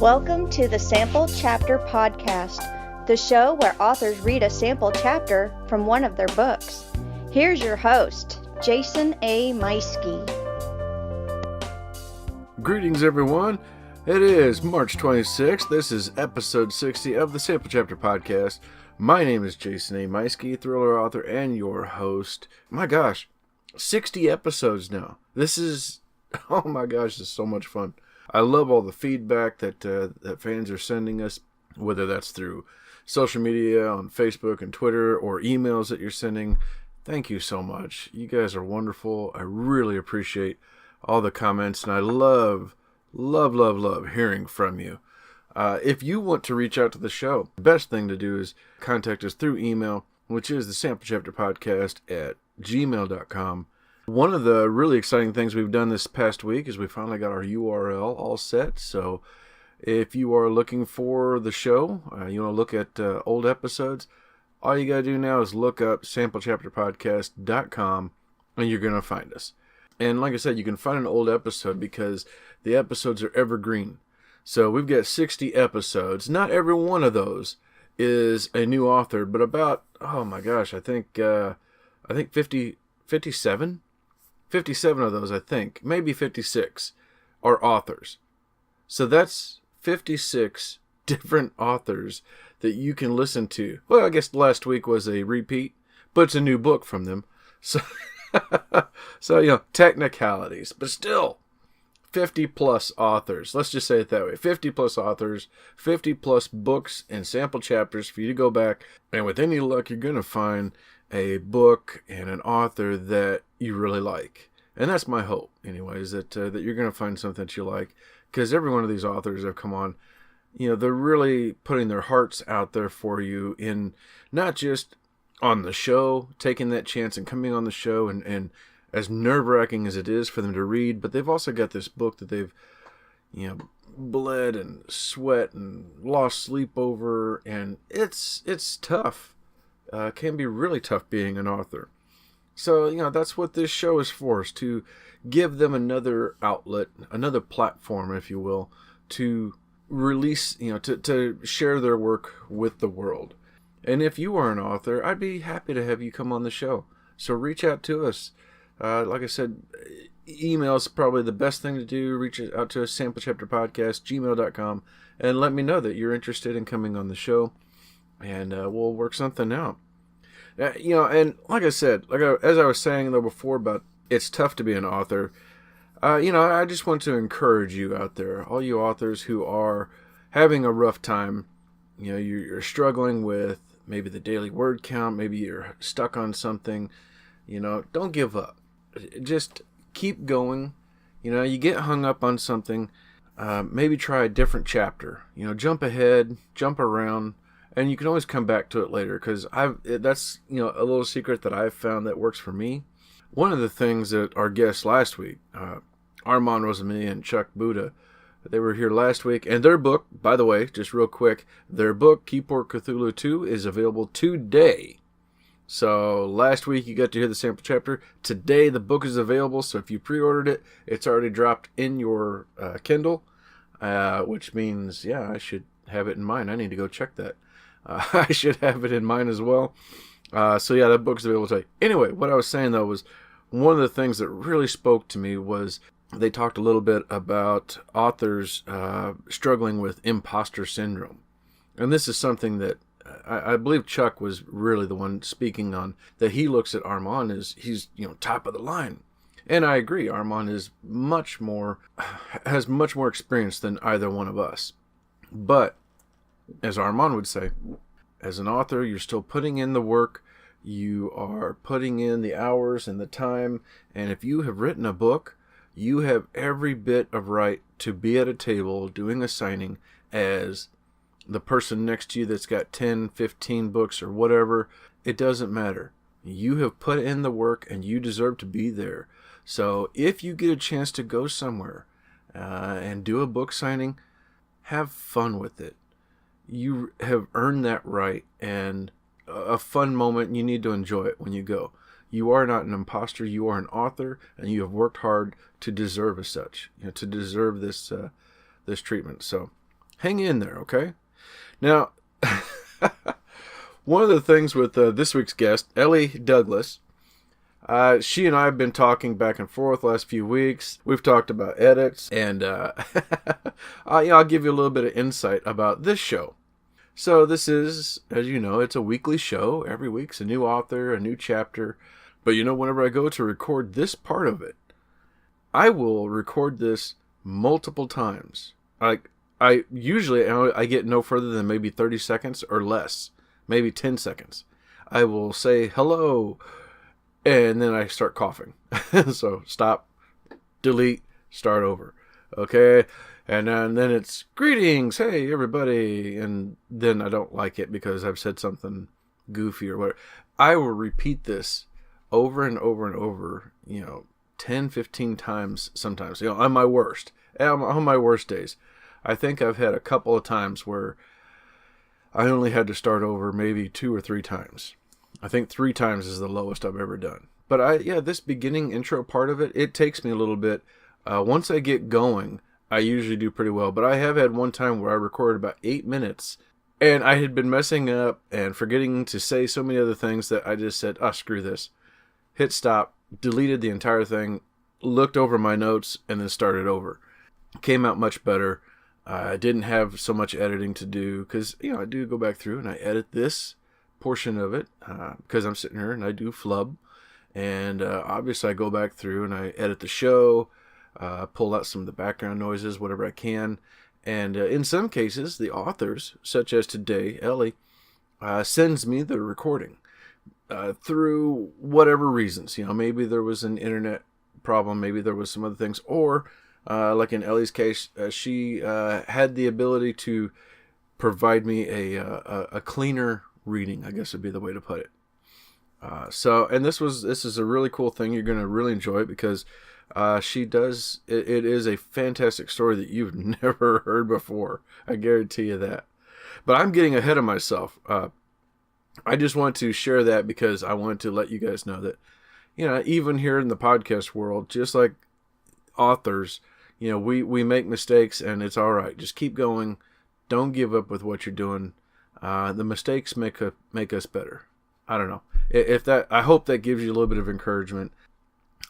Welcome to the Sample Chapter Podcast, the show where authors read a sample chapter from one of their books. Here's your host, Jason A. Meiske. Greetings, everyone. It is March 26th. This is episode 60 of the Sample Chapter Podcast. My name is Jason A. Meiske, thriller author and your host. My gosh, 60 episodes now. This is, oh my gosh, this is so much fun. I love all the feedback that fans are sending us, whether that's through social media on Facebook and Twitter or emails that you're sending. Thank you so much. You guys are wonderful. I really appreciate all the comments, and I love hearing from you. If you want to reach out to the show, the best thing to do is contact us through email, which is the samplechapterpodcast@gmail.com. One of the really exciting things we've done this past week is we finally got our URL all set. So if you are looking for the show, you want to look at old episodes, all you got to do now is look up samplechapterpodcast.com and you're going to find us. And like I said, you can find an old episode because the episodes are evergreen. So we've got 60 episodes. Not every one of those is a new author, but about, oh my gosh, I think 57 of those, I think, maybe 56, are authors. So that's 56 different authors that you can listen to. Well, I guess last week was a repeat, but it's a new book from them. So, technicalities, but still, 50 plus authors. Let's just say it that way. 50 plus authors, 50 plus books and sample chapters for you to go back. And with any luck, you're going to find a book and an author that you really like. And that's my hope, anyways, that you're going to find something that you like. Because every one of these authors have come on, they're really putting their hearts out there for you in not just on the show, taking that chance and coming on the show and as nerve-wracking as it is for them to read, but they've also got this book that they've, bled and sweat and lost sleep over, and it's tough. Can be really tough being an author. So, that's what this show is for, is to give them another outlet, another platform, if you will, to release, to share their work with the world. And if you are an author, I'd be happy to have you come on the show. So reach out to us. Like I said, email is probably the best thing to do. Reach out to us, samplechapterpodcast@gmail.com, and let me know that you're interested in coming on the show, and we'll work something out. And like I said, as I was saying though before about it's tough to be an author, I just want to encourage you out there, all you authors who are having a rough time. You're struggling with maybe the daily word count, maybe you're stuck on something. Don't give up. Just keep going. You get hung up on something, maybe try a different chapter. Jump ahead, jump around, and you can always come back to it later, because that's a little secret that I've found that works for me. One of the things that our guests last week, Armand Rosamy and Chuck Buddha, they were here last week, and their book, by the way, just real quick, their book, Keyport Cthulhu 2, is available today. So last week you got to hear the sample chapter. Today the book is available, so if you pre-ordered it, it's already dropped in your Kindle, which means, I should have it in mine. I need to go check that. I should have it in mine as well. That book's available today. Anyway, what I was saying though was one of the things that really spoke to me was they talked a little bit about authors struggling with imposter syndrome. And this is something that I believe Chuck was really the one speaking on, that he looks at Armand as he's, top of the line. And I agree, Armand has much more experience than either one of us. But, as Armand would say, as an author, you're still putting in the work, you are putting in the hours and the time, and if you have written a book, you have every bit of right to be at a table doing a signing as the person next to you that's got 10, 15 books or whatever. It doesn't matter. You have put in the work and you deserve to be there. So if you get a chance to go somewhere and do a book signing, have fun with it. You have earned that right, and a fun moment, you need to enjoy it when you go. You are not an imposter. You are an author, and you have worked hard to deserve as such, to deserve this treatment. So hang in there, okay? Now, one of the things with this week's guest, Ellie Douglas, she and I have been talking back and forth last few weeks. We've talked about edits, and I'll give you a little bit of insight about this show. So this is, as you know, it's a weekly show. Every week's a new author, a new chapter. But whenever I go to record this part of it, I will record this multiple times. I usually get no further than maybe 30 seconds or less, maybe 10 seconds. I will say hello, and then I start coughing. So stop, delete, start over. Okay? And then it's greetings, hey everybody, and then I don't like it because I've said something goofy or whatever. I will repeat this over and over and over, 10, 15 times sometimes, on my worst. On my worst days. I think I've had a couple of times where I only had to start over maybe 2 or 3 times. I think 3 times is the lowest I've ever done. But this beginning intro part of it, it takes me a little bit. Once I get going, I usually do pretty well. But I have had one time where I recorded about 8 minutes, and I had been messing up and forgetting to say so many other things that I just said, screw this. Hit stop, deleted the entire thing, looked over my notes, and then started over. Came out much better. I didn't have so much editing to do because, I do go back through and I edit this portion of it because I'm sitting here and I do flub. And obviously I go back through and I edit the show, pull out some of the background noises, whatever I can. And in some cases, the authors, such as today, Ellie, sends me the recording through whatever reasons. Maybe there was an internet problem, maybe there was some other things, or like in Ellie's case, she had the ability to provide me a cleaner reading, I guess would be the way to put it. And this is a really cool thing. You're going to really enjoy it because she does. It is a fantastic story that you've never heard before. I guarantee you that. But I'm getting ahead of myself. I just want to share that because I want to let you guys know that, even here in the podcast world, just like authors, we make mistakes and it's all right. Just keep going. Don't give up with what you're doing. The mistakes make us better. I don't know. I hope that gives you a little bit of encouragement.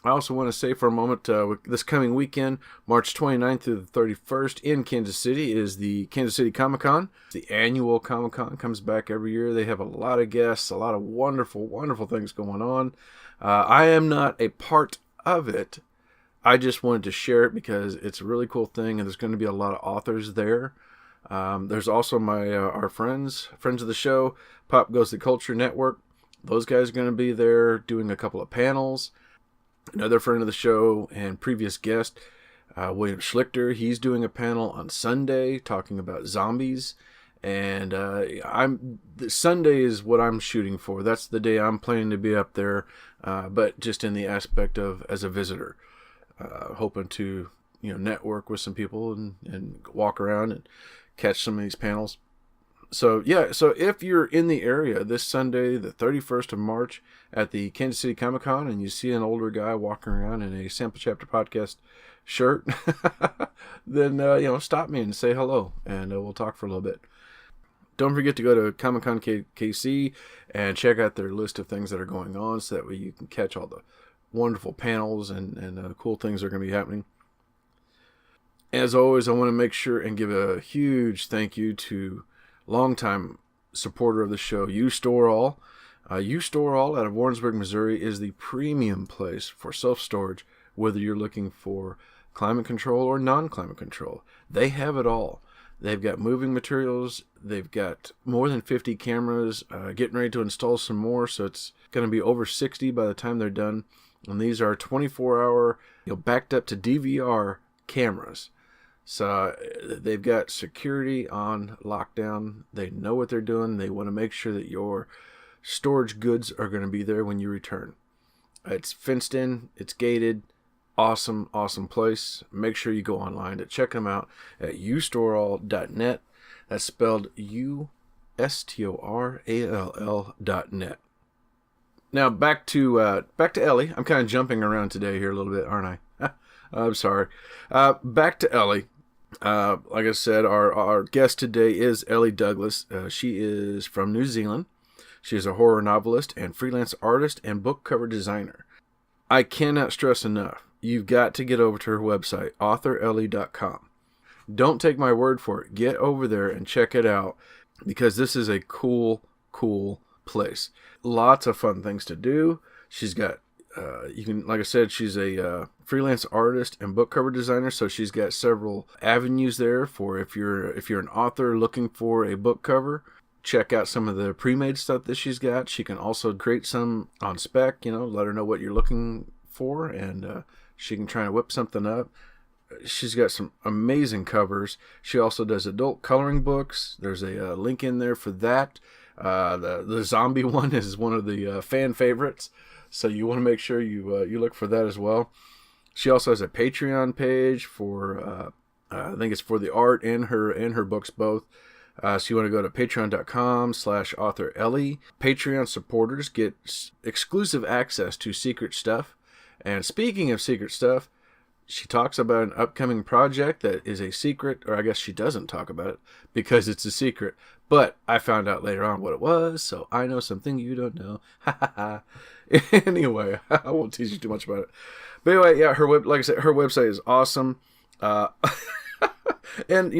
I also want to say for a moment, this coming weekend, March 29th through the 31st in Kansas City is the Kansas City Comicon. The annual Comicon comes back every year. They have a lot of guests, a lot of wonderful, wonderful things going on. I am not a part of it. I just wanted to share it because it's a really cool thing, and there's going to be a lot of authors there. There's also our friends of the show, Pop Goes the Culture Network. Those guys are going to be there doing a couple of panels. Another friend of the show and previous guest, William Schlichter, he's doing a panel on Sunday talking about zombies. And Sunday is what I'm shooting for. That's the day I'm planning to be up there, but just in the aspect of as a visitor, hoping to network with some people and walk around and catch some of these panels. So if you're in the area this Sunday, the 31st of March at the Kansas City Comic-Con, and you see an older guy walking around in a Sample Chapter Podcast shirt, then stop me and say hello, and we'll talk for a little bit. Don't forget to go to Comicon KC and check out their list of things that are going on, so that way you can catch all the wonderful panels and cool things that are going to be happening. As always, I want to make sure and give a huge thank you to longtime supporter of the show, U-Stor-All. U-Stor-All out of Warrensburg, Missouri is the premium place for self-storage, whether you're looking for climate control or non-climate control. They have it all. They've got moving materials. They've got more than 50 cameras, getting ready to install some more, so it's going to be over 60 by the time they're done. And these are 24-hour, backed up to DVR cameras. So they've got security on lockdown. They know what they're doing. They want to make sure that your storage goods are going to be there when you return. It's fenced in. It's gated. Awesome, awesome place. Make sure you go online to check them out at U-Sto-R-All.net. That's spelled U-S-T-O-R-A-L-L.net. Now back to Ellie. I'm kind of jumping around today here a little bit, aren't I? I'm sorry. Back to Ellie. Like I said, our guest today is Ellie Douglas. She is from New Zealand. She is a horror novelist and freelance artist and book cover designer. I cannot stress enough, you've got to get over to her website, authorellie.com. Don't take my word for it. Get over there and check it out, because this is a cool place. Lots of fun things to do. She's got, like I said, she's a freelance artist and book cover designer, so she's got several avenues there for if you're an author looking for a book cover. Check out some of the pre-made stuff that she's got. She can also create some on spec, let her know what you're looking for, and she can try and whip something up. She's got some amazing covers. She also does adult coloring books. There's a link in there for that. The zombie one is one of the fan favorites, so you want to make sure you look for that as well. She also has a Patreon page for I think it's for the art and her books both. So you want to go to patreon.com/authorellie. Patreon supporters get exclusive access to secret stuff. And speaking of secret stuff, she talks about an upcoming project that is a secret, or I guess she doesn't talk about it because it's a secret. But I found out later on what it was, so I know something you don't know. Anyway, I won't tease you too much about it. But anyway, yeah, like I said, her website is awesome. And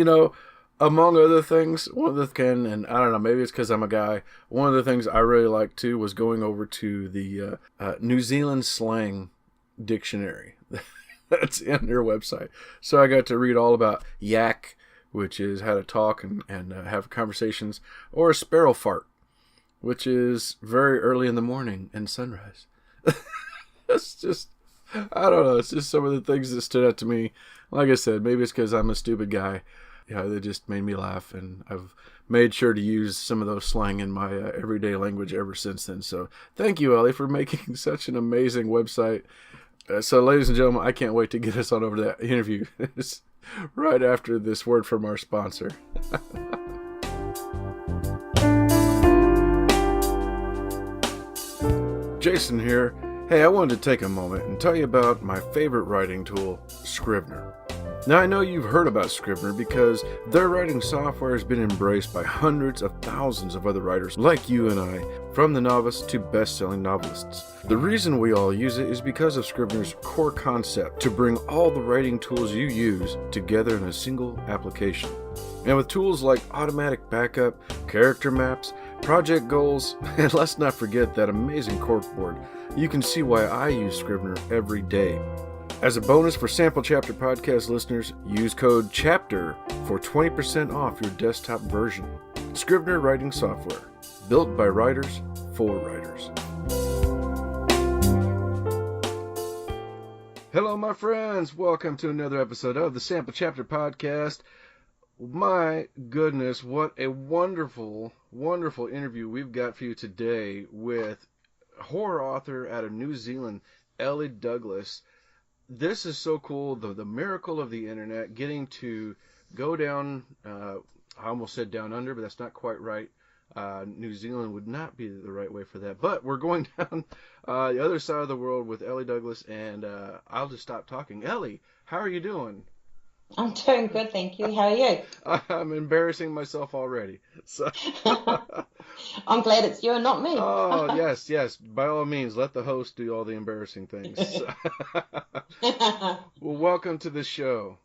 among other things, and I don't know, maybe it's because I'm a guy, one of the things I really liked too was going over to the New Zealand slang dictionary that's in their website. So I got to read all about yak, which is how to talk and have conversations, or a sparrow fart, which is very early in the morning and sunrise. It's just, I don't know, it's just some of the things that stood out to me. Like I said, maybe it's because I'm a stupid guy. Yeah, they just made me laugh, and I've made sure to use some of those slang in my everyday language ever since then. So thank you, Ellie, for making such an amazing website. So ladies and gentlemen, I can't wait to get us on over to that interview right after this word from our sponsor. Jason here. Hey, I wanted to take a moment and tell you about my favorite writing tool, Scrivener. Now, I know you've heard about Scrivener because their writing software has been embraced by hundreds of thousands of other writers like you and I, from the novice to best-selling novelists. The reason we all use it is because of Scrivener's core concept to bring all the writing tools you use together in a single application. And with tools like automatic backup, character maps, project goals, and let's not forget that amazing corkboard, you can see why I use Scrivener every day. As a bonus for Sample Chapter Podcast listeners, use code CHAPTER for 20% off your desktop version. Scrivener writing software, built by writers for writers. Hello, my friends. Welcome to another episode of the Sample Chapter Podcast. My goodness, what a wonderful, wonderful interview we've got for you today with horror author out of New Zealand, Ellie Douglas. This is so cool, the miracle of the internet, getting to go down, I almost said down under, but that's not quite right. New Zealand would not be the right way for that. But we're going down the other side of the world with Ellie Douglas, and I'll just stop talking. Ellie, how are you doing? I'm doing good, thank you. How are you? I'm embarrassing myself already. So I'm glad it's you and not me. Oh, yes. By all means, let the host do all the embarrassing things. Well, welcome to the show.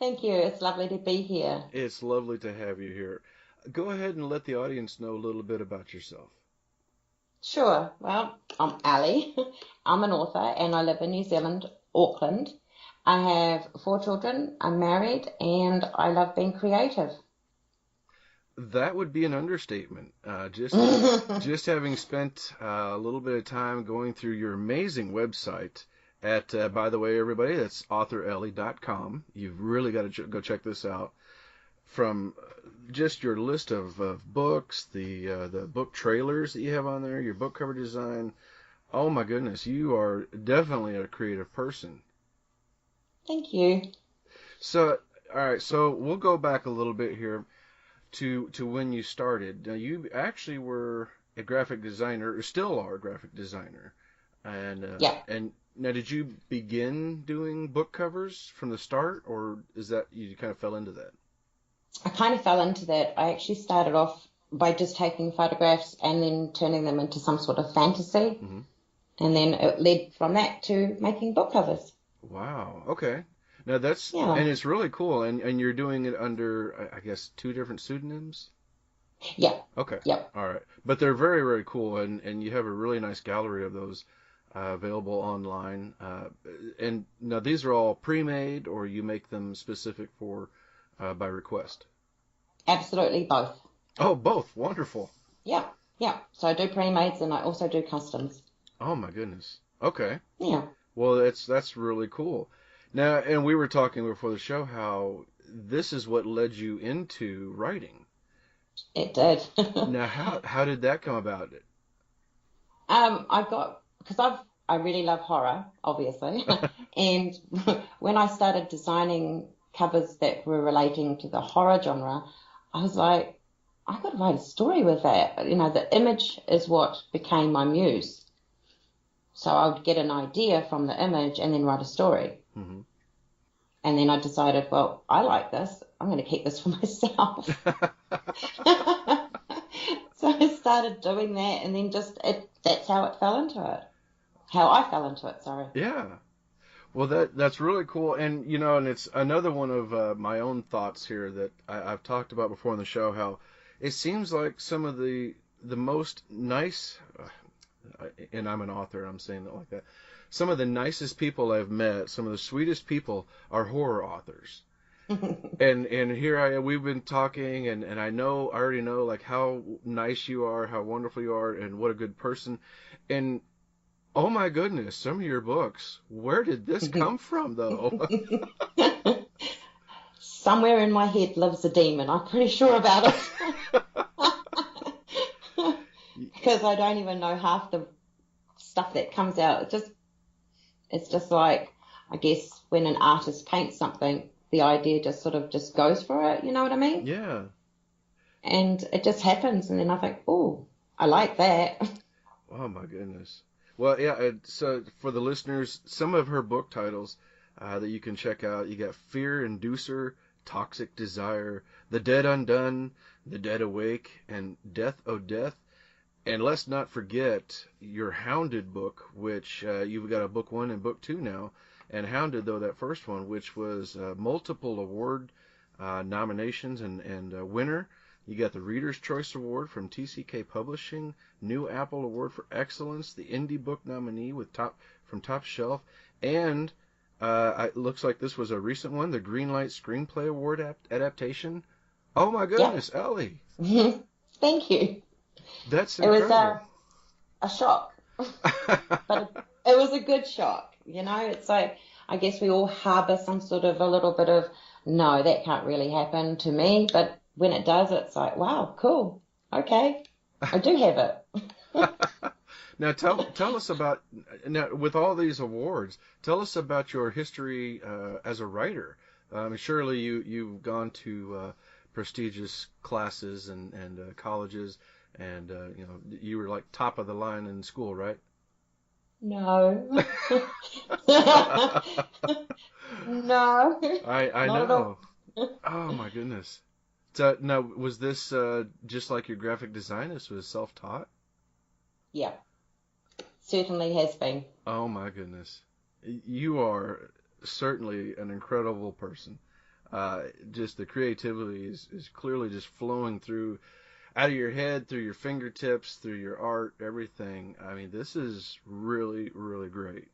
Thank you. It's lovely to be here. It's lovely to have you here. Go ahead and let the audience know a little bit about yourself. Sure. Well, I'm Ellie. I'm an author and I live in New Zealand, Auckland. I have 4 children, I'm married, and I love being creative. That would be an understatement. Just having spent a little bit of time going through your amazing website at, by the way, everybody, that's authorellie.com. You've really got to go check this out. From just your list of books, the book trailers that you have on there, your book cover design. Oh my goodness, you are definitely a creative person. Thank you. So, all right, so we'll go back a little bit here to when you started. Now, you actually were a graphic designer, or still are a graphic designer. And now, did you begin doing book covers from the start, or is that you kind of fell into that? I kind of fell into that. I actually started off by just taking photographs and then turning them into some sort of fantasy. Mm-hmm. And then it led from that to making book covers. Wow. Okay. Now and it's really cool. And you're doing it under, I guess, 2 different pseudonyms? Yeah. Okay. Yep. All right. But they're very, very cool. And you have a really nice gallery of those available online. And now these are all pre-made, or you make them specific for by request? Absolutely both. Oh, both. Wonderful. Yeah. Yeah. So I do pre-mades and I also do customs. Oh my goodness. Okay. Yeah. Well, that's really cool. Now, and we were talking before the show how this is what led you into writing. It did. Now, how did that come about? I really love horror, obviously. And when I started designing covers that were relating to the horror genre, I was like, I could write a story with that. You know, the image is what became my muse. So I would get an idea from the image and then write a story. Mm-hmm. And then I decided, well, I like this. I'm going to keep this for myself. So I started doing that, and then that's how it fell into it. How I fell into it, sorry. Yeah. Well, that's really cool. And, and it's another one of my own thoughts here that I've talked about before on the show, how it seems like some of the most nice, and I'm an author, I'm saying that like that, some of the nicest people I've met, some of the sweetest people are horror authors. And here we've been talking, and I already know like how nice you are, how wonderful you are, and what a good person. And oh my goodness, some of your books, where did this come from though? Somewhere in my head lives a demon. I'm pretty sure about it. Because I don't even know half the stuff that comes out. It's just like, I guess when an artist paints something, the idea just sort of just goes for it, you know what I mean? Yeah. And it just happens, and then I think, oh, I like that. Oh my goodness. Well, yeah, so for the listeners, some of her book titles that you can check out, you got Fear Inducer, Toxic Desire, The Dead Undone, The Dead Awake, and Death O' Death. And let's not forget your Hounded book, which you've got a book 1 and book 2 now. And Hounded, though, that first one, which was multiple award nominations and winner. You got the Reader's Choice Award from TCK Publishing, New Apple Award for Excellence, the Indie Book nominee from Top Shelf, and it looks like this was a recent one, the Greenlight Screenplay Award adaptation. Oh my goodness, yeah. Ellie! Thank you. That's incredible. It was a shock, but it was a good shock. You know, it's like, I guess we all harbour some sort of a little bit of, no, that can't really happen to me, but when it does, it's like, wow, cool, okay, I do have it. Now tell us about, now with all these awards, tell us about your history as a writer. Surely you've gone to prestigious classes and colleges, and you were like top of the line in school, right? No. No. I know. Oh my goodness. So now, was this just like your graphic design? This was self-taught? Yeah. Certainly has been. Oh my goodness. You are certainly an incredible person. Just the creativity is clearly just flowing through out of your head, through your fingertips, through your art, everything. I mean, this is really, really great.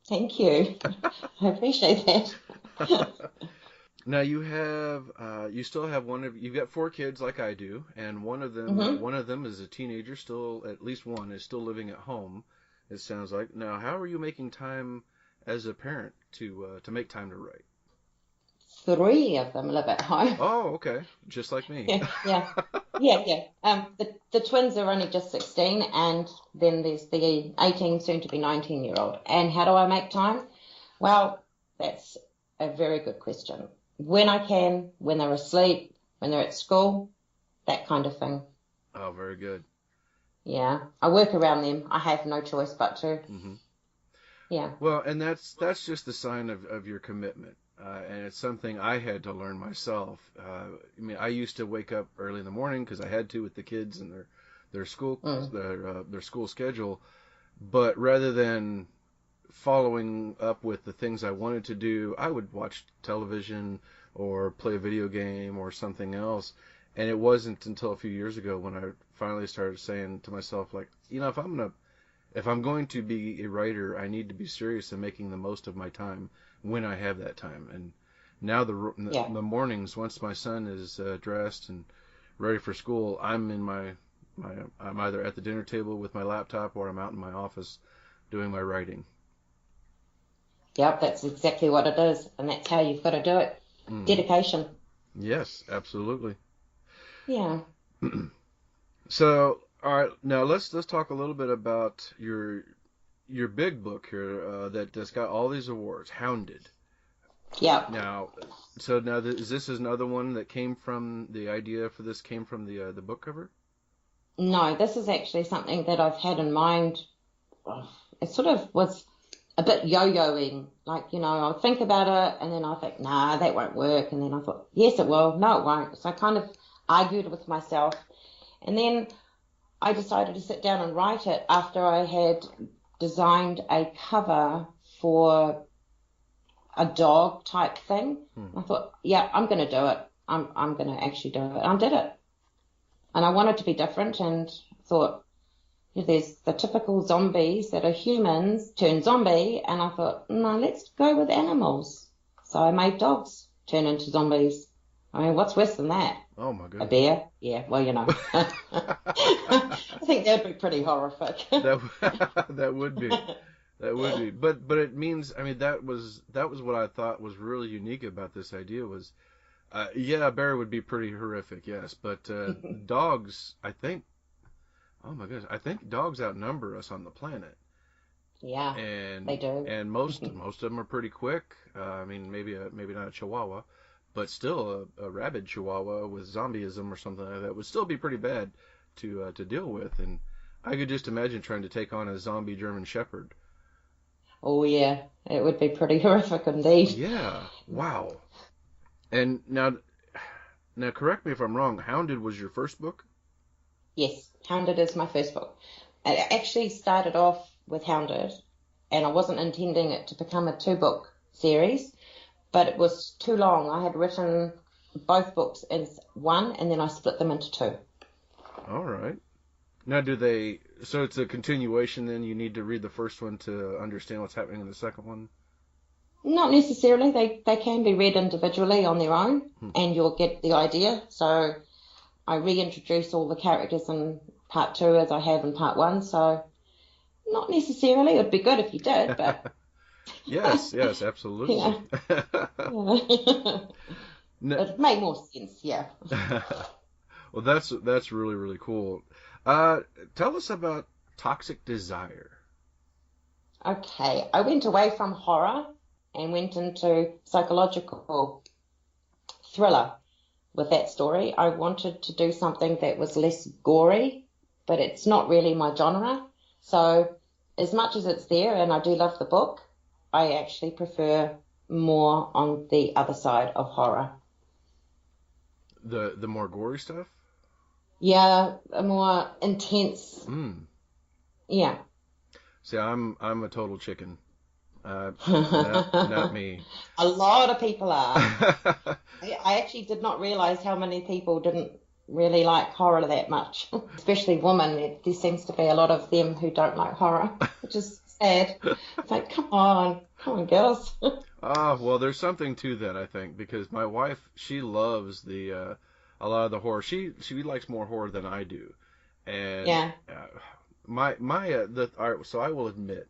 Thank you. I appreciate that. Now you still have you've got 4 kids like I do, and one of them is a teenager, still, at least one is still living at home, it sounds like. Now, how are you making time as a parent to make time to write? 3 of them live at home. Oh, okay. Just like me. Yeah. The twins are only just 16, and then there's the 18, soon to be 19-year-old. And how do I make time? Well, that's a very good question. When I can, when they're asleep, when they're at school, that kind of thing. Oh, very good. Yeah, I work around them. I have no choice but to. Hmm. Yeah. Well, and that's just a sign of your commitment. And it's something I had to learn myself. I mean, I used to wake up early in the morning because I had to with the kids and their school Mm. their school schedule. But rather than following up with the things I wanted to do, I would watch television or play a video game or something else. And it wasn't until a few years ago when I finally started saying to myself, like, if I'm going to be a writer, I need to be serious in making the most of my time when I have that time. And now Yeah. the mornings, once my son is dressed and ready for school, I'm either at the dinner table with my laptop or I'm out in my office doing my writing. Yep, that's exactly what it is, and that's how you've got to do it. Hmm. Dedication. Yes, absolutely. Yeah. So, all right, now let's talk a little bit about your big book here that's got all these awards, Hounded. Yep. Now, so now is this another one that came from the idea for this came from the book cover? No, this is actually something that I've had in mind. It sort of was a bit yo-yoing. Like, I'll think about it and then I think, nah, that won't work. And then I thought, yes, it will. No, it won't. So I kind of argued with myself. And then I decided to sit down and write it after I had designed a cover for a dog type thing. Hmm. I thought, yeah, I'm going to do it. I'm going to actually do it. And I did it. And I wanted to be different and thought, there's the typical zombies that are humans turn zombie, and I thought, no, let's go with animals. So I made dogs turn into zombies. I mean, what's worse than that? Oh my A goodness. bear? Yeah, well, I think that'd be pretty horrific. That would be. That would be. But it means, I mean, that was what I thought was really unique about this idea was yeah, a bear would be pretty horrific, yes, but dogs, I think, oh my goodness, I think dogs outnumber us on the planet. Yeah, And they do. most of them are pretty quick. I mean, maybe not a Chihuahua, but still a rabid Chihuahua with zombieism or something like that would still be pretty bad to deal with. And I could just imagine trying to take on a zombie German Shepherd. Oh, yeah, it would be pretty horrific indeed. Yeah, wow. And now correct me if I'm wrong. Hounded was your first book? Yes, Hounded is my first book. I actually started off with Hounded, and I wasn't intending it to become a two-book series, but it was too long. I had written both books in one, and then I split them into two. All right. Now, so it's a continuation then? You need to read the first one to understand what's happening in the second one? Not necessarily. They can be read individually on their own, Hmm. and you'll get the idea. So I reintroduce all the characters in part two as I have in part one. So not necessarily. It would be good if you did, but Yes, yes, absolutely. yeah. Yeah. N- It made more sense, yeah. well, that's really, really cool. Tell us about Toxic Desire. Okay, I went away from horror and went into psychological thriller with that story. I wanted to do something that was less gory, but it's not really my genre. So, as much as it's there and I do love the book, I actually prefer more on the other side of horror. The more gory stuff? Yeah, a more intense. Mm. Yeah. See, I'm a total chicken. Not me. A lot of people are. I actually did not realize how many people didn't really like horror that much, especially women. There seems to be a lot of them who don't like horror, which is sad. It's like, come on, girls. Ah, well, there's something to that, I think, because my wife, she loves the a lot of the horror. She likes more horror than I do, and Yeah. the all right. So I will admit,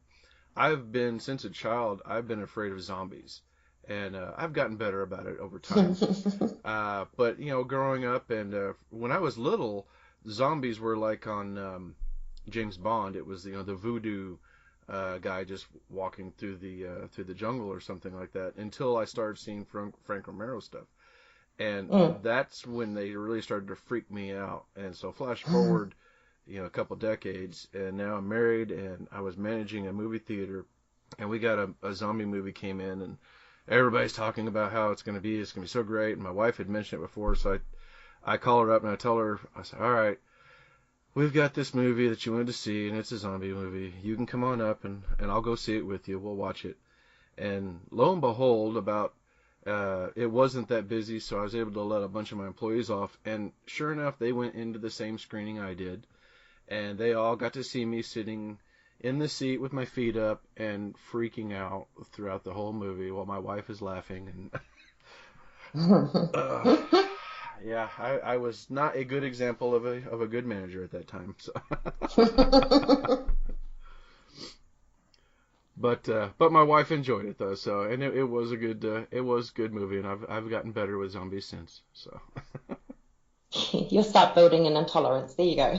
I've been since a child. I've been afraid of zombies, and I've gotten better about it over time. But growing up and when I was little, zombies were like on James Bond. It was the voodoo guy just walking through the jungle or something like that. Until I started seeing Frank Romero stuff, and Mm. that's when they really started to freak me out. And so flash forward, a couple decades, and now I'm married, and I was managing a movie theater, and we got a zombie movie came in, and everybody's talking about how it's going to be so great, and my wife had mentioned it before, so I call her up and I tell her, I said, all right, we've got this movie that you wanted to see, and it's a zombie movie. You can come on up, and I'll go see it with you. We'll watch it. And lo and behold, it wasn't that busy, so I was able to let a bunch of my employees off, and sure enough, they went into the same screening I did, and they all got to see me sitting in the seat with my feet up and freaking out throughout the whole movie while my wife is laughing. And yeah, I was not a good example of a good manager at that time. So. But my wife enjoyed it though, so, and it was a good movie, and I've gotten better with zombies since. So. You'll start building an intolerance. There you go.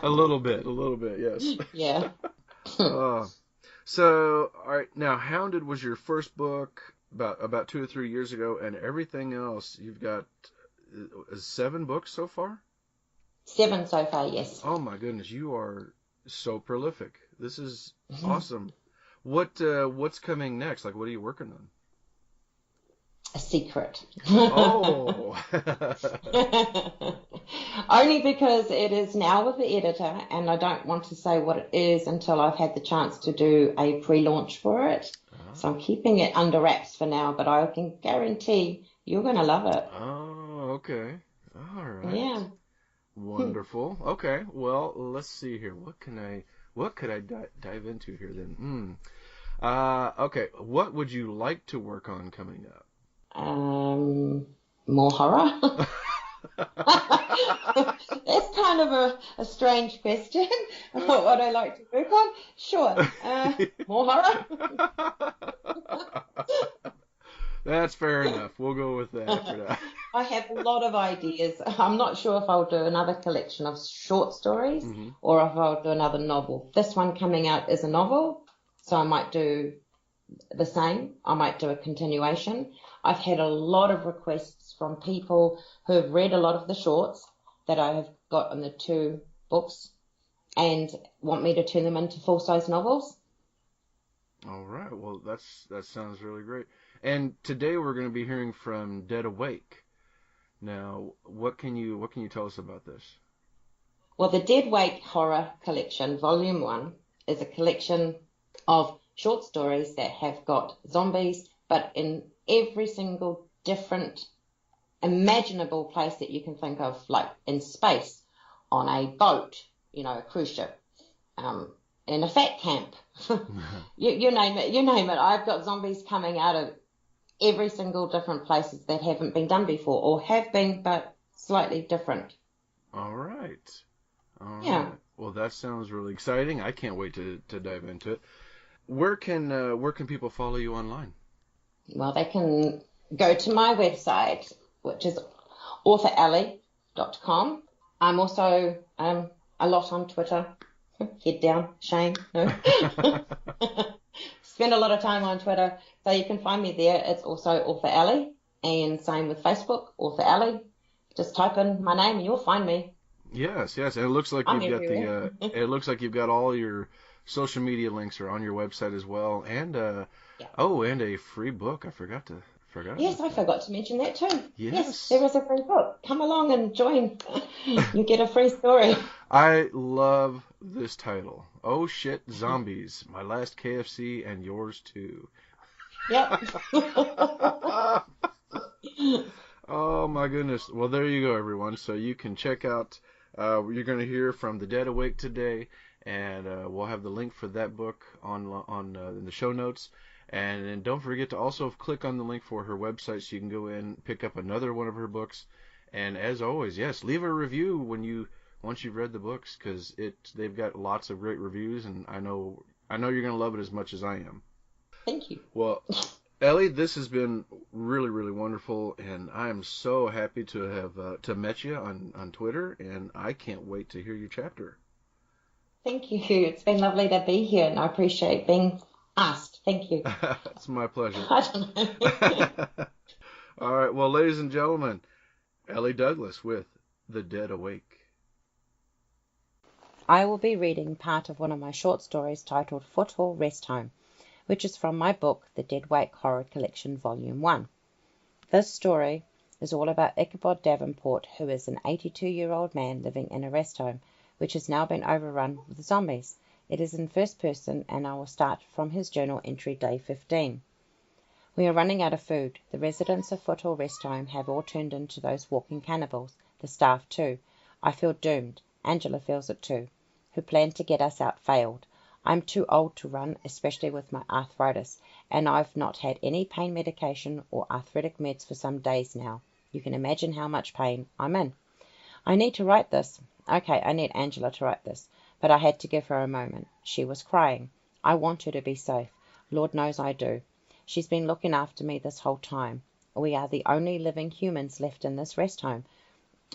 A little bit, yes. Yeah. So, all right, now Hounded was your first book about 2 or 3 years ago, and everything else, you've got 7 books so far? 7 so far, yes. Oh my goodness, you are so prolific. This is awesome. What's coming next? Like, what are you working on? A secret. Oh. Only because it is now with the editor, and I don't want to say what it is until I've had the chance to do a pre-launch for it. So I'm keeping it under wraps for now, but I can guarantee you're going to love it. Oh, okay. All right. Yeah. Wonderful. Okay. Well, let's see here. What could I dive into here then? Okay. What would you like to work on coming up? More horror. That's kind of a strange question. What would I like to work on? Sure. More horror. That's fair enough. We'll go with that for now. I have a lot of ideas. I'm not sure if I'll do another collection of short stories or if I'll do another novel. This one coming out is a novel, so I might do the same. I might do a continuation. I've had a lot of requests from people who have read a lot of the shorts that I have got in the 2 books and want me to turn them into full-size novels. All right. Well, that sounds really great. And today we're going to be hearing from Dead Awake. Now, what can you tell us about this? Well, the Dead Wake Horror Collection, Volume 1, is a collection of short stories that have got zombies, but in every single different imaginable place that you can think of, like in space, on a boat, a cruise ship, in a fat camp. you name it. I've got zombies coming out of every single different places that haven't been done before, or have been, but slightly different. All right. Yeah. Well, that sounds really exciting. I can't wait to dive into it. Where can people follow you online? Well, they can go to my website, which is authorellie.com. I'm also a lot on Twitter. Head down, shame. No. Spend a lot of time on Twitter, so you can find me there. It's also Author Ellie, and same with Facebook, Author Ellie. Just type in my name and you'll find me. Yes, and it looks like it looks like you've got all your social media links are on your website as well, and and a free book. I forgot. Yes, I forgot to mention that too. Yes, there is a free book. Come along and join. You get a free story. I love this title. Oh shit, zombies! My last KFC and yours too. Yep. Oh my goodness. Well, there you go, everyone. So you can check out. You're going to hear from The Dead Awake today, and we'll have the link for that book on in the show notes. And then don't forget to also click on the link for her website so you can go in, pick up another one of her books. And as always, yes, leave a review once you've read the books, because they've got lots of great reviews, and I know you're going to love it as much as I am. Thank you. Well, Ellie, this has been really, really wonderful, and I am so happy to have to met you on Twitter, and I can't wait to hear your chapter. Thank you. It's been lovely to be here, and I appreciate being asked. Thank you. It's my pleasure. I don't know. All right. Well, ladies and gentlemen, Ellie Douglas with The Dead Awake. I will be reading part of one of my short stories titled Foothill Rest Home, which is from my book, The Deadweight Horror Collection, Volume 1. This story is all about Ichabod Davenport, who is an 82-year-old man living in a rest home, which has now been overrun with zombies. It is in first person, and I will start from his journal entry, day 15. We are running out of food. The residents of Foothill Rest Home have all turned into those walking cannibals. The staff too. I feel doomed. Angela feels it too. Who planned to get us out failed. I'm too old to run, especially with my arthritis, and I've not had any pain medication or arthritic meds for some days now. You can imagine how much pain I'm in. I need to write this. Okay, I need Angela to write this, but I had to give her a moment. She was crying. I want her to be safe. Lord knows I do. She's been looking after me this whole time. We are the only living humans left in this rest home.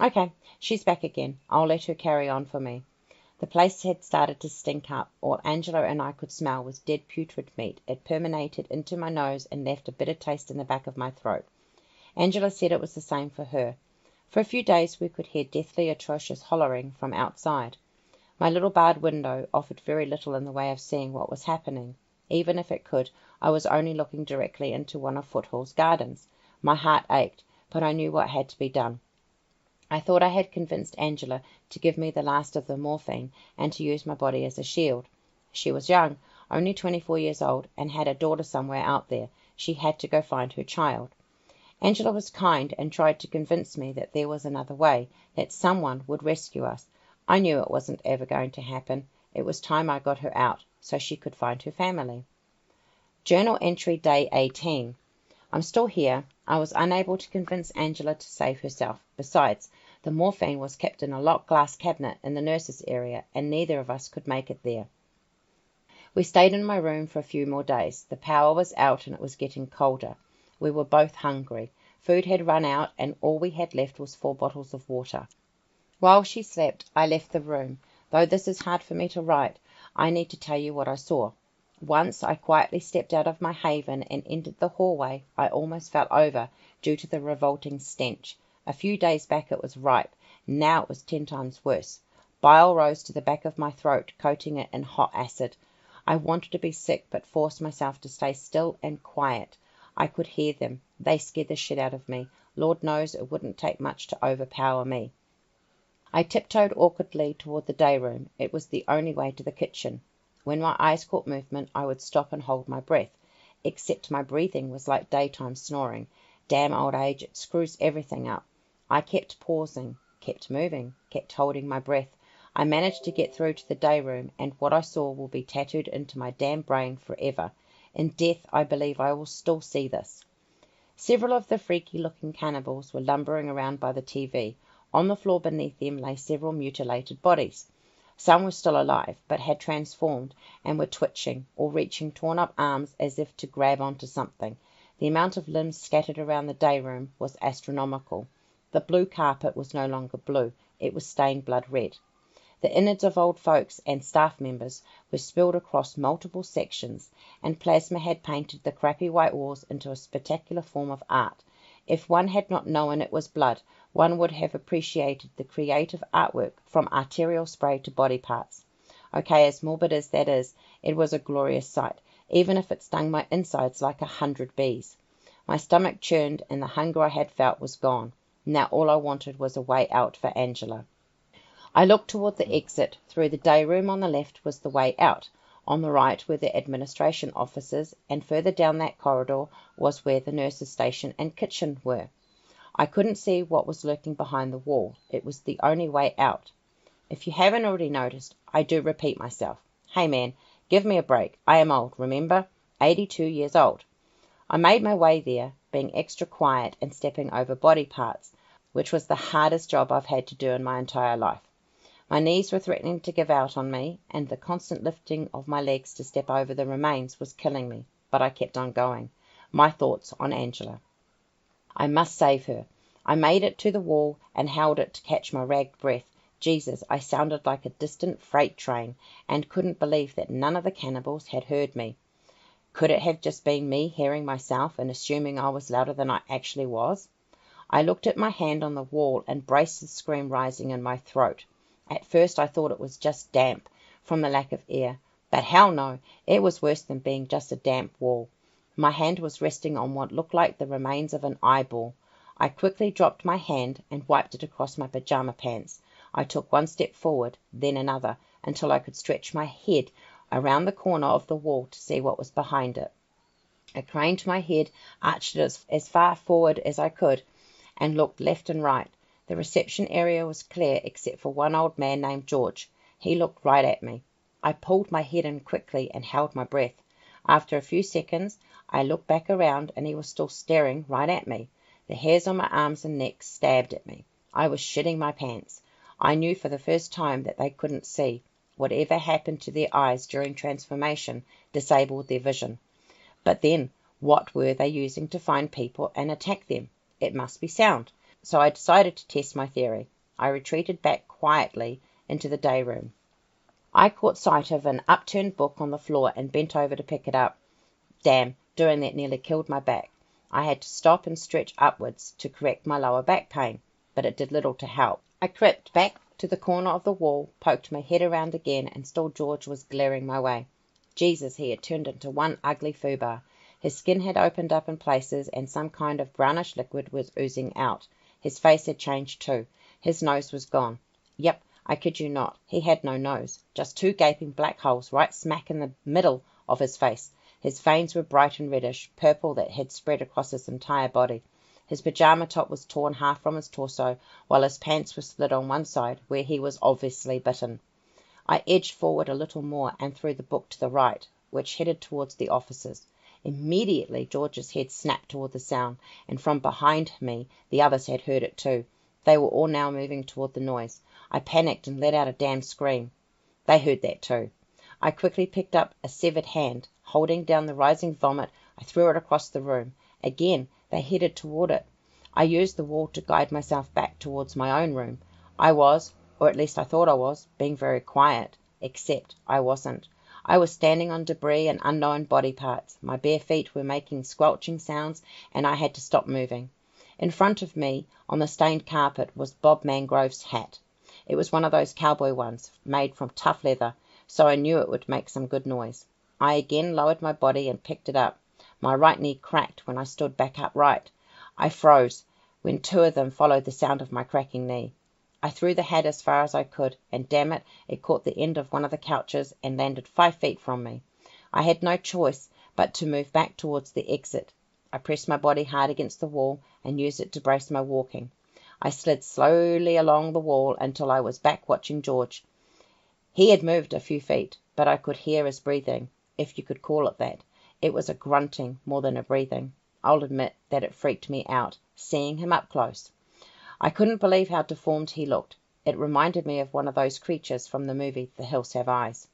Okay, she's back again. I'll let her carry on for me. The place had started to stink up. All Angela and I could smell was dead putrid meat. It permeated into my nose and left a bitter taste in the back of my throat. Angela said it was the same for her. For a few days we could hear deathly atrocious hollering from outside. My little barred window offered very little in the way of seeing what was happening. Even if it could, I was only looking directly into one of Foothill's gardens. My heart ached, but I knew what had to be done. I thought I had convinced Angela to give me the last of the morphine and to use my body as a shield. She was young, only 24 years old, and had a daughter somewhere out there. She had to go find her child. Angela was kind and tried to convince me that there was another way, that someone would rescue us. I knew it wasn't ever going to happen. It was time I got her out so she could find her family. Journal entry, day 18. I'm still here. I was unable to convince Angela to save herself. Besides, the morphine was kept in a locked glass cabinet in the nurses' area, and neither of us could make it there. We stayed in my room for a few more days. The power was out and it was getting colder. We were both hungry. Food had run out, and all we had left was 4 bottles of water. While she slept, I left the room. Though this is hard for me to write, I need to tell you what I saw. Once I quietly stepped out of my haven and entered the hallway. I almost fell over due to the revolting stench. A few days back it was ripe. Now it was 10 times worse. Bile rose to the back of my throat, coating it in hot acid. I wanted to be sick, but forced myself to stay still and quiet. I could hear them. They scared the shit out of me. Lord knows it wouldn't take much to overpower me. I tiptoed awkwardly toward the day room. It was the only way to the kitchen. When my eyes caught movement, I would stop and hold my breath. Except my breathing was like daytime snoring. Damn old age, it screws everything up. I kept pausing, kept moving, kept holding my breath. I managed to get through to the day room, and what I saw will be tattooed into my damn brain forever. In death, I believe I will still see this. Several of the freaky-looking cannibals were lumbering around by the TV. On the floor beneath them lay several mutilated bodies. Some were still alive, but had transformed and were twitching or reaching torn-up arms as if to grab onto something. The amount of limbs scattered around the day room was astronomical. The blue carpet was no longer blue. It was stained blood red. The innards of old folks and staff members were spilled across multiple sections, and plasma had painted the crappy white walls into a spectacular form of art. If one had not known it was blood, one would have appreciated the creative artwork from arterial spray to body parts. Okay, as morbid as that is, it was a glorious sight, even if it stung my insides like 100 bees. My stomach churned, and the hunger I had felt was gone. Now all I wanted was a way out for Angela. I looked toward the exit. Through the day room on the left was the way out. On the right were the administration offices, and further down that corridor was where the nurses' station and kitchen were. I couldn't see what was lurking behind the wall. It was the only way out. If you haven't already noticed, I do repeat myself. Hey man, give me a break. I am old, remember? 82 years old. I made my way there, being extra quiet and stepping over body parts, which was the hardest job I've had to do in my entire life. My knees were threatening to give out on me, and the constant lifting of my legs to step over the remains was killing me, but I kept on going. My thoughts on Angela. I must save her. I made it to the wall and held it to catch my ragged breath. Jesus, I sounded like a distant freight train, and couldn't believe that none of the cannibals had heard me. Could it have just been me hearing myself and assuming I was louder than I actually was? I looked at my hand on the wall and braced the scream rising in my throat. At first I thought it was just damp from the lack of air, but hell no, it was worse than being just a damp wall. My hand was resting on what looked like the remains of an eyeball. I quickly dropped my hand and wiped it across my pajama pants. I took one step forward, then another, until I could stretch my head around the corner of the wall to see what was behind it. I craned my head, arched it as far forward as I could, and looked left and right. The reception area was clear except for one old man named George. He looked right at me. I pulled my head in quickly and held my breath. After a few seconds, I looked back around and he was still staring right at me. The hairs on my arms and neck stabbed at me. I was shitting my pants. I knew for the first time that they couldn't see. Whatever happened to their eyes during transformation disabled their vision. But then, what were they using to find people and attack them? It must be sound. So I decided to test my theory. I retreated back quietly into the day room. I caught sight of an upturned book on the floor and bent over to pick it up. Damn, doing that nearly killed my back. I had to stop and stretch upwards to correct my lower back pain, but it did little to help. I crept back to the corner of the wall, poked my head around again, and still George was glaring my way. Jesus, he had turned into one ugly foobar. His skin had opened up in places, and some kind of brownish liquid was oozing out. His face had changed too. His nose was gone. Yep, I kid you not, he had no nose, just two gaping black holes right smack in the middle of his face. His veins were bright and reddish, purple that had spread across his entire body. His pajama top was torn half from his torso, while his pants were slit on one side, where he was obviously bitten. I edged forward a little more and threw the book to the right, which headed towards the offices. Immediately George's head snapped toward the sound, and from behind me the others had heard it too. They were all now moving toward the noise. I panicked and let out a damn scream. They heard that too. I quickly picked up a severed hand. Holding down the rising vomit, I threw it across the room. Again, they headed toward it. I used the wall to guide myself back towards my own room. I was, or at least I thought I was, being very quiet, except I wasn't. I was standing on debris and unknown body parts. My bare feet were making squelching sounds, and I had to stop moving. In front of me, on the stained carpet, was Bob Mangrove's hat. It was one of those cowboy ones, made from tough leather, so I knew it would make some good noise. I again lowered my body and picked it up. My right knee cracked when I stood back upright. I froze when two of them followed the sound of my cracking knee. I threw the hat as far as I could, and damn it, it caught the end of one of the couches and landed 5 feet from me. I had no choice but to move back towards the exit. I pressed my body hard against the wall and used it to brace my walking. I slid slowly along the wall until I was back watching George. He had moved a few feet, but I could hear his breathing, if you could call it that. It was a grunting more than a breathing. I'll admit that it freaked me out, seeing him up close. I couldn't believe how deformed he looked. It reminded me of one of those creatures from the movie The Hills Have Eyes.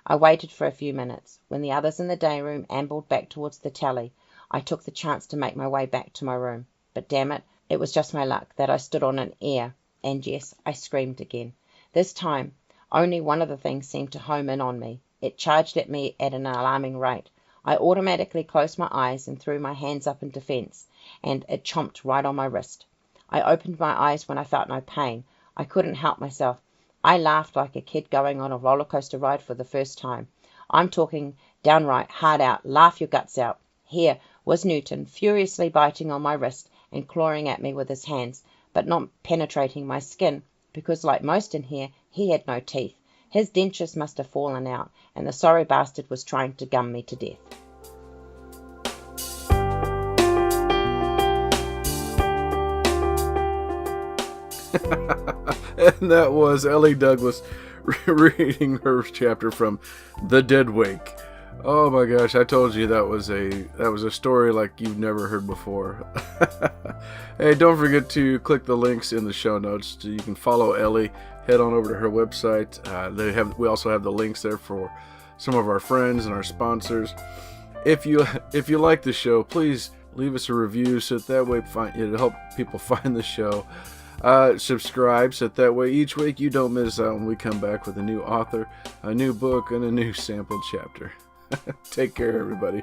I waited for a few minutes. When the others in the day room ambled back towards the tally, I took the chance to make my way back to my room. But damn it, it was just my luck that I stood on an ear, and yes, I screamed again. This time, only one of the things seemed to home in on me. It charged at me at an alarming rate. I automatically closed my eyes and threw my hands up in defense, and it chomped right on my wrist. I opened my eyes when I felt no pain. I couldn't help myself. I laughed like a kid going on a roller coaster ride for the first time. I'm talking downright hard out, laugh your guts out. Here was Newton furiously biting on my wrist and clawing at me with his hands, but not penetrating my skin, because like most in here, he had no teeth. His dentures must have fallen out, and the sorry bastard was trying to gum me to death. And that was Ellie Douglas reading her chapter from The Dead Wake. Oh my gosh, I told you that was a story like you've never heard before. Hey, don't forget to click the links in the show notes. You can follow Ellie. Head on over to her website. We also have the links there for some of our friends and our sponsors. If you like the show, please leave us a review so that way it'll help people find the show. Subscribe so that way each week you don't miss out when we come back with a new author, a new book, and a new sample chapter. Take care, everybody.